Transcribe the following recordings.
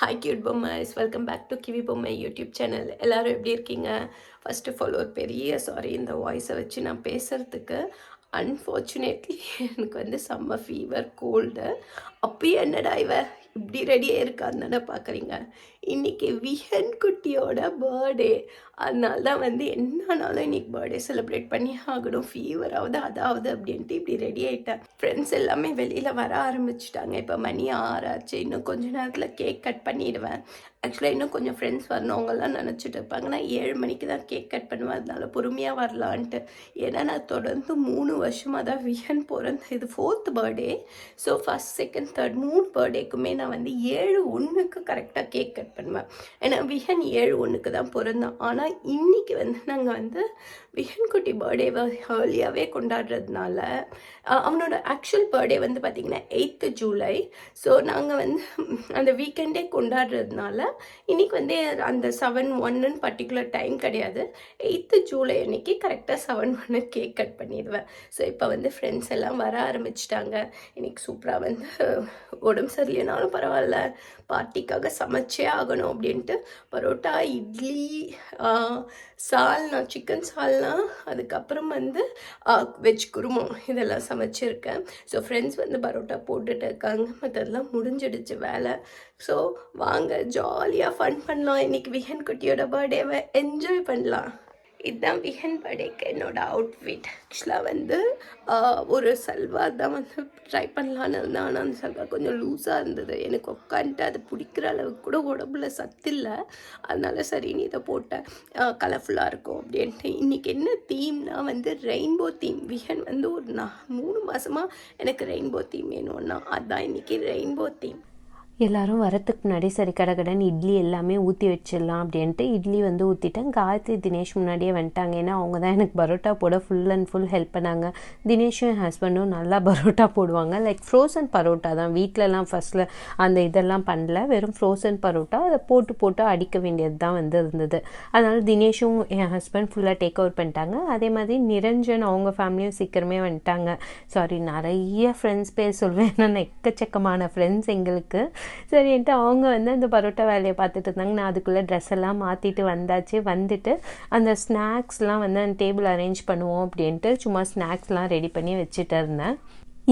Hi cute பொம்மைஸ், welcome back to Kiwi Bommai YouTube channel. எல்லோரும் எப்படி இருக்கீங்க? ஃபர்ஸ்ட் ஆஃப் ஆல் ஒரு பெரிய சாரி இந்த வாய்ஸை வச்சு நான் பேசுகிறதுக்கு. அன்ஃபார்ச்சுனேட்லி எனக்கு வந்து செம்ம ஃபீவர், கோல்டு. அப்பயும் என்னடா இவ இப்படி ரெடியாக இருக்கான்னு தானே பார்க்குறீங்க. இன்றைக்கி விஹன் குட்டியோட பர்த்டே. அதனால தான் வந்து என்னன்னாலும் இன்றைக்கி பர்த்டே செலிப்ரேட் பண்ணி ஆகணும். ஃபீவர் ஆகுது அதாவது அப்படின்ட்டு இப்படி ரெடி ஆகிட்டேன். ஃப்ரெண்ட்ஸ் எல்லாமே வெளியில் வர ஆரம்பிச்சிட்டாங்க. இப்போ மணி 6 ஆச்சு. இன்னும் கொஞ்சம் நேரத்தில் கேக் கட் பண்ணிடுவேன். ஆக்சுவலாக இன்னும் கொஞ்சம் ஃப்ரெண்ட்ஸ் வரணும் அவங்கெல்லாம் நினச்சிட்டு இருப்பாங்க. நான் 7 மணிக்கு தான் கேக் கட் பண்ணுவேன், அதனால பொறுமையாக வரலான்ட்டு. ஏன்னா நான் தொடர்ந்து 3 வருஷமாக தான் விஹன் பிறந்த இது 4th birthday. So first, second, third 3 பர்த்டேக்குமே நான் வந்து 7/1 கரெக்டாக கேக் கட் பண்ணுவேன். ஏன்னா விஹன் 7/1 தான் பிறந்தான். ஆனால் இன்றைக்கி வந்து நாங்கள் வந்து விஹன் குட்டி பர்த்டேவை ஏர்லியாகவே கொண்டாடுறதுனால அவனோட ஆக்சுவல் பர்த்டே வந்து பார்த்திங்கன்னா 8th ஜூலை. ஸோ நாங்கள் வந்து அந்த வீக்கெண்டே கொண்டாடுறதுனால இன்றைக்கி வந்து அந்த 7/1 பர்டிகுலர் டைம் கிடையாது. 8th ஜூலை அன்றைக்கி கரெக்டாக 7/1 கேக் கட் பண்ணிடுவேன். ஸோ இப்போ வந்து ஃப்ரெண்ட்ஸ் எல்லாம் வர ஆரம்பிச்சிட்டாங்க. இன்றைக்கி சூப்பராக வந்து உடம்பு சரியில்லைனாலும் பரவாயில்ல, பார்ட்டிக்காக சமைச்சே ஆகணும் அப்படின்ட்டு பரோட்டா, இட்லி, சால்னா, சிக்கன் சால்னா, அதுக்கப்புறம் வந்து வெஜ் குருமா இதெல்லாம் சமைச்சிருக்கேன். ஸோ ஃப்ரெண்ட்ஸ் வந்து பரோட்டா போட்டுட்டு இருக்காங்க. மற்றதெல்லாம் முடிஞ்சிடுச்சு வேலை. ஸோ வாங்க ஜாலியாக ஃபன் பண்ணலாம். இன்றைக்கி விஹன் குட்டியோட பர்த்டேவை என்ஜாய் பண்ணலாம். இதுதான் விஹன் பர்த்டேக்கு என்னோடய அவுட்ஃபிட். ஆக்சுவலாக வந்து ஒரு சல்வார் தான் வந்து ட்ரை பண்ணலான்னு இருந்தேன். ஆனால் அந்த சல்வார் கொஞ்சம் லூஸாக இருந்தது. எனக்கு உட்காந்துட்டு அது பிடிக்கிற அளவுக்கு கூட உடம்புல சத்தில்லை. அதனால சரின்னு இதை போட்டேன், கலர்ஃபுல்லாக இருக்கும் அப்படின்ட்டு. இன்றைக்கி என்ன தீம்னா வந்து ரெயின்போ தீம். விஹன் வந்து ஒரு 3 மாதமாக எனக்கு ரெயின்போ தீம் வேணும்னா அதுதான் இன்றைக்கி ரெயின்போ தீம். எல்லோரும் வரத்துக்கு முன்னாடி சரி கடகடன் இட்லி எல்லாமே ஊற்றி வச்சிடலாம் அப்படின்ட்டு இட்லி வந்து ஊற்றிட்டேன். காயத்ரி, தினேஷ் முன்னாடியே வந்துட்டாங்க. ஏன்னா அவங்க தான் எனக்கு பரோட்டா போட ஃபுல் அண்ட் ஃபுல் ஹெல்ப் பண்ணாங்க. தினேஷும் என் ஹஸ்பண்டும் நல்லா பரோட்டா போடுவாங்க. லைக் ஃப்ரோசன் பரோட்டா தான். வீட்டிலலாம் ஃபஸ்ட்டில் அந்த இதெல்லாம் பண்ணல, வெறும் ஃப்ரோசன் பரோட்டா. அதை போட்டு அடிக்க வேண்டியது தான் வந்து இருந்தது. அதனால் தினேஷும் என் ஹஸ்பண்ட் ஃபுல்லாக டேக் ஓவர் பண்ணிட்டாங்க. அதே மாதிரி நிரஞ்சன் அவங்க ஃபேமிலியும் சீக்கிரமே வந்துட்டாங்க. சாரி, நிறைய ஃப்ரெண்ட்ஸ் பேர் சொல்வேன், நான் எக்கச்சக்கமான ஃப்ரெண்ட்ஸ் எங்களுக்கு. சரின்ட்டு அவங்க வந்து அந்த பரோட்டா வேலையை பார்த்துட்டு இருந்தாங்க. நான் அதுக்குள்ளே ட்ரெஸ் எல்லாம் மாற்றிட்டு வந்தாச்சு. வந்துட்டு அந்த ஸ்நாக்ஸ்லாம் வந்து அந்த டேபிள் அரேஞ்ச் பண்ணுவோம் அப்படின்ட்டு சும்மா ஸ்நாக்ஸ்லாம் ரெடி பண்ணி வச்சுட்டு இருந்தேன்.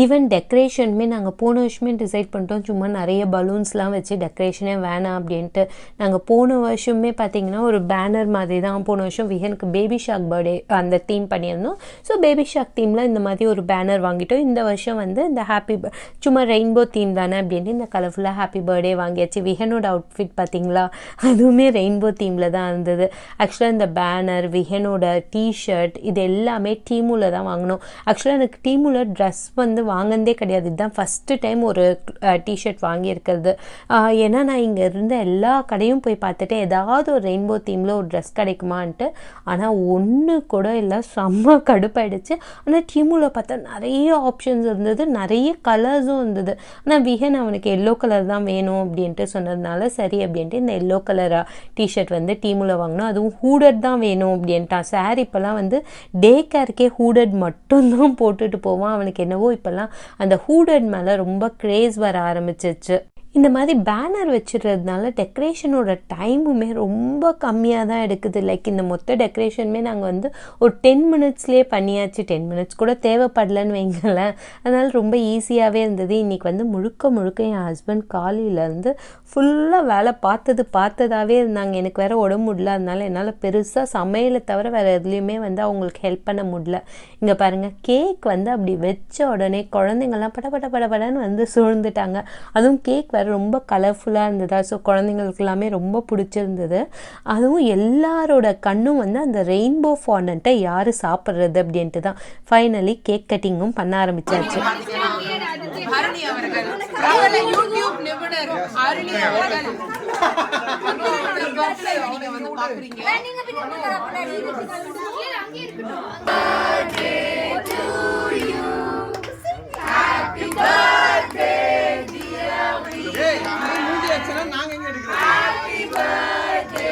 ஈவன் டெக்கரேஷனுமே நாங்கள் போன வருஷமே டிசைட் பண்ணிட்டோம், சும்மா நிறைய பலூன்ஸ்லாம் வச்சு டெக்கரேஷனே வேணாம் அப்படின்ட்டு. நாங்கள் போன வருஷமே பார்த்திங்கன்னா ஒரு பேனர் மாதிரி தான். போன வருஷம் விஹனுக்கு பேபி ஷாக் பர்த்டே அந்த தீம் பண்ணியிருந்தோம். ஸோ பேபி ஷாக் தீமில் இந்த மாதிரி ஒரு பேனர் வாங்கிட்டோம். இந்த வருஷம் வந்து இந்த சும்மா ரெயின்போ தீம் தானே அப்படின்ட்டு இந்த கலர்ஃபுல்லாக ஹாப்பி பர்த்டே வாங்கியாச்சு. விஹனோட அவுட்ஃபிட் பார்த்திங்களா, அதுவுமே ரெயின்போ தீமில் தான் இருந்தது. ஆக்சுவலாக இந்த பேனர், விஹனோட டிஷர்ட், இது எல்லாமே டீமூவில் தான் வாங்கினோம். ஆக்சுவலாக எனக்கு டீமூவில் ட்ரெஸ் வந்து வாங்கினதே கிடையாது. இதுதான் ஃபஸ்ட்டு டைம் ஒரு டிஷர்ட் வாங்கியிருக்கிறது. ஏன்னா நான் இங்கே இருந்த எல்லா கடையும் போய் பார்த்துட்டு ஏதாவது ஒரு ரெயின்போ தீமில் ஒரு ட்ரெஸ் கிடைக்குமான்ட்டு. ஆனால் ஒன்று கூட இல்லை, செம்ம கடுப்பாயிடுச்சு. ஆனால் டீமூவில் பார்த்தா நிறைய ஆப்ஷன்ஸ் இருந்தது, நிறைய கலர்ஸும் இருந்தது. ஆனால் விஹன் அவனுக்கு எல்லோ கலர் தான் வேணும் அப்படின்ட்டு சொன்னதுனால சரி அப்படின்ட்டு இந்த எல்லோ கலர் டிஷர்ட் வந்து டீமூவில் வாங்கினோம். அதுவும் ஹூடட் தான் வேணும் அப்படின்ட்டான். சார் இப்போல்லாம் வந்து டே கேருக்கே ஹூடட் மட்டும்தான் போட்டுட்டு போவான். அவனுக்கு என்னவோ இப்போல்லாம் அந்த ஹூடட் மேலே ரொம்ப கிரேஸ் வர ஆரம்பிச்சிச்சு. இந்த மாதிரி பேனர் வச்சுடுறதுனால டெக்கரேஷனோட டைமுமே ரொம்ப கம்மியாக தான் எடுக்குது. லைக் இந்த மொத்த டெக்கரேஷனுமே நாங்கள் வந்து ஒரு 10 மினிட்ஸ்லேயே பண்ணியாச்சு. 10 மினிட்ஸ் கூட தேவைப்படலன்னு வைங்களேன். அதனால் ரொம்ப ஈஸியாகவே இருந்தது. இன்றைக்கி வந்து முழுக்க என் ஹஸ்பண்ட் காலையிலேருந்து ஃபுல்லாக வேலை பார்த்ததாகவே இருந்தாங்க. எனக்கு வேறு உடம்பு முடியல, அதனால என்னால் பெருசாக சமையலை தவிர வேறு எதுலேயுமே வந்து அவங்களுக்கு ஹெல்ப் பண்ண முடியல. இங்கே பாருங்கள், கேக் வந்து அப்படி வச்ச உடனே குழந்தைங்கள்லாம் படன்னு வந்து சூழ்ந்துட்டாங்க. அதுவும் கேக் ரொம்ப கலர்ஃபுல்லாக இருந்ததா. ஸோ குழந்தைங்களுக்கு எல்லாமே ரொம்ப பிடிச்சிருந்தது. அதுவும் எல்லாரோட கண்ணும் வந்து அந்த ரெயின்போ ஃபாண்டன்ட்டை யார் சாப்பிட்றது அப்படின்ட்டு தான். ஃபைனலி கேக் கட்டிங்கும் பண்ண ஆரம்பிச்சாச்சு.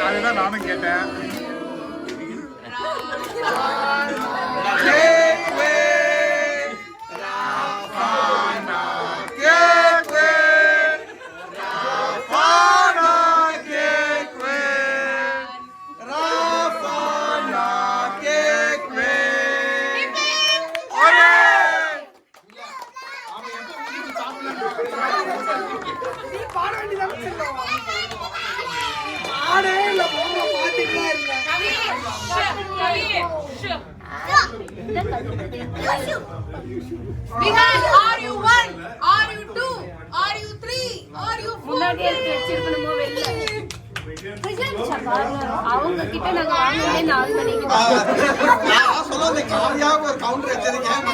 அதுதான் நானும் கேட்டேன். Rafana, நீ பாட வேண்டியதான் பாடே இல்ல போங்க பாத்துட்டு Vihan, are you 1? Are you 2? Are you 3? Are you 4? முன்னாடியே வச்சிருக்கணுமோ வெளிய அவங்க கிட்ட நாங்க வாங்குனதே 4 மணிக்கு நான் சொல்லுங்க காவியா ஒரு கவுண்டர் வச்சிருக்கேன்.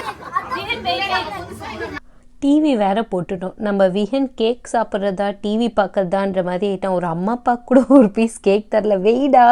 டிவி வேற போட்டுட்டோம். நம்ம விஹன் கேக் சாப்பிட்றதா டிவி பார்க்கறதான்ற மாதிரி ஆகிட்டோம். ஒரு அம்மா அப்பா கூட ஒரு பீஸ் கேக் தரல. வெயிடா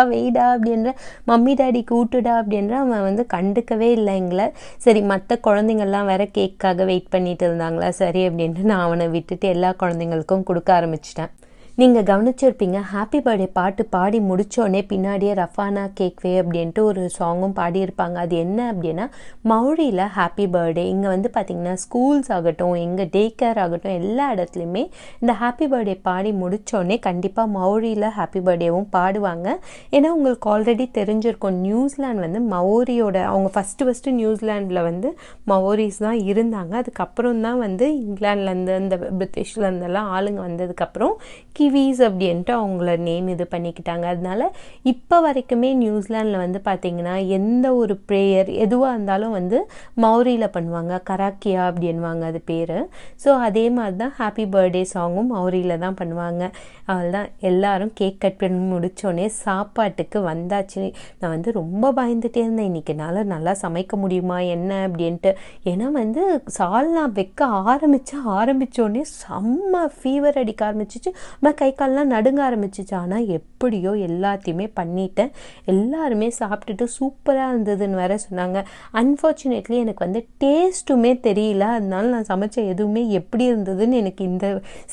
அப்படின்ற மம்மி டாடிக்கு ஊட்டுடா அப்படின்ற அவன் வந்து கண்டுக்கவே இல்லை எங்களை. சரி மற்ற குழந்தைங்கள்லாம் வேற கேக்காக வெயிட் பண்ணிட்டு இருந்தாங்களா, சரி அப்படின்ட்டு நான் அவனை விட்டுட்டு எல்லா குழந்தைங்களுக்கும் கொடுக்க ஆரம்பிச்சிட்டேன். நீங்கள் கவனிச்சிருப்பீங்க, ஹாப்பி பர்த்டே பாட்டு பாடி முடித்தோடனே பின்னாடியே ரஃபானா கேக்வே அப்படின்ட்டு ஒரு சாங்கும் பாடியிருப்பாங்க. அது என்ன அப்படின்னா மௌரியில் ஹாப்பி பர்த்டே. இங்கே வந்து பார்த்திங்கன்னா ஸ்கூல்ஸ் ஆகட்டும், எங்கள் டே கேர் ஆகட்டும், எல்லா இடத்துலையுமே இந்த ஹாப்பி பர்த்டே பாடி முடித்தோடனே கண்டிப்பாக மௌரியில் ஹாப்பி பர்த்டேவும் பாடுவாங்க. ஏன்னா உங்களுக்கு ஆல்ரெடி தெரிஞ்சிருக்கும், நியூசிலாந்து வந்து மௌரியோட அவங்க ஃபஸ்ட்டு நியூசிலாண்டில் வந்து மௌரிஸ் தான் இருந்தாங்க. அதுக்கப்புறம் தான் வந்து இங்கிலாந்துலேருந்து இந்த பிரிட்டிஷ்லேருந்தெல்லாம் ஆளுங்க வந்ததுக்கப்புறம் கிவிஸ் அப்படின்ட்டு அவங்கள நேம் இது பண்ணிக்கிட்டாங்க. அதனால இப்போ வரைக்குமே நியூசிலாண்டில் வந்து பார்த்திங்கன்னா எந்த ஒரு ப்ரேயர் எதுவாக இருந்தாலும் வந்து மௌரியில் பண்ணுவாங்க. கராக்கியா அப்படின்வாங்க அது பேர். ஸோ அதே மாதிரி தான் ஹாப்பி பர்த்டே சாங்கும் மௌரியில் தான் பண்ணுவாங்க. அவள்தான் எல்லாரும் கேக் கட் பண்ணி முடித்தோடனே சாப்பாட்டுக்கு வந்தாச்சு. நான் வந்து ரொம்ப பயந்துகிட்டே இருந்தேன், இன்றைக்கி என்னால் நல்லா சமைக்க முடியுமா என்ன அப்படின்ட்டு. ஏன்னா வந்து சால்னா வைக்க ஆரம்பித்தோடனே செம்ம ஃபீவர் அடிக்க ஆரம்பிச்சிச்சு. கை கால்லாம் நடுங்க ஆரம்பிச்சிச்சு. ஆனால் எப்படியோ எல்லாத்தையுமே பண்ணிட்டேன். எல்லாருமே சாப்பிட்டுட்டு சூப்பராக இருந்ததுன்னு வேற சொன்னாங்க. அன்ஃபார்ச்சுனேட்லி எனக்கு வந்து டேஸ்ட்டுமே தெரியல. அதனால நான் சமைச்ச எதுவுமே எப்படி இருந்ததுன்னு எனக்கு இந்த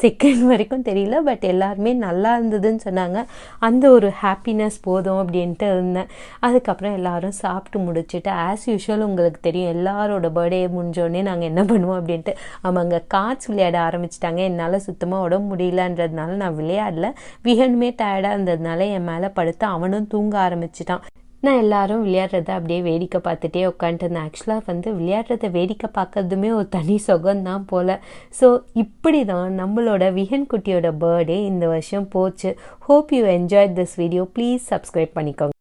செகண்ட் வரைக்கும் தெரியல. பட் எல்லாருமே நல்லா இருந்ததுன்னு சொன்னாங்க. அந்த ஒரு ஹாப்பினஸ் போதும் அப்படின்ட்டு இருந்தேன். அதுக்கப்புறம் எல்லாரும் சாப்பிட்டு முடிச்சுட்டு ஆஸ் யூஷுவல் உங்களுக்கு தெரியும் எல்லாரோட பர்த்டே முடிஞ்சோடனே நாங்கள் என்ன பண்ணுவோம் அப்படின்ட்டு அவங்க கார்ட்ஸ் விளையாட ஆரம்பிச்சிட்டாங்க. என்னால் சுத்தமாக உடம்பு முடியலன்றதுனால நான் விளையாடல. விஹனுமே டயர்டாக இருந்ததுனால என் மேலே படுத்து அவனும் தூங்க ஆரம்பிச்சிட்டான். நான் எல்லாரும் விளையாடுறத அப்படியே வேடிக்கை பார்த்துட்டே உட்காந்துட்டு இருந்தேன். ஆக்சுவலாக வந்து விளையாடுறத வேடிக்கை பார்க்கறதுமே ஒரு தனி சுகம்தான் போல். ஸோ இப்படி தான் நம்மளோட விஹன் குட்டியோட பர்த்டே இந்த வருஷம் போச்சு. Hope you enjoy this video. Please subscribe பண்ணிக்கோங்க.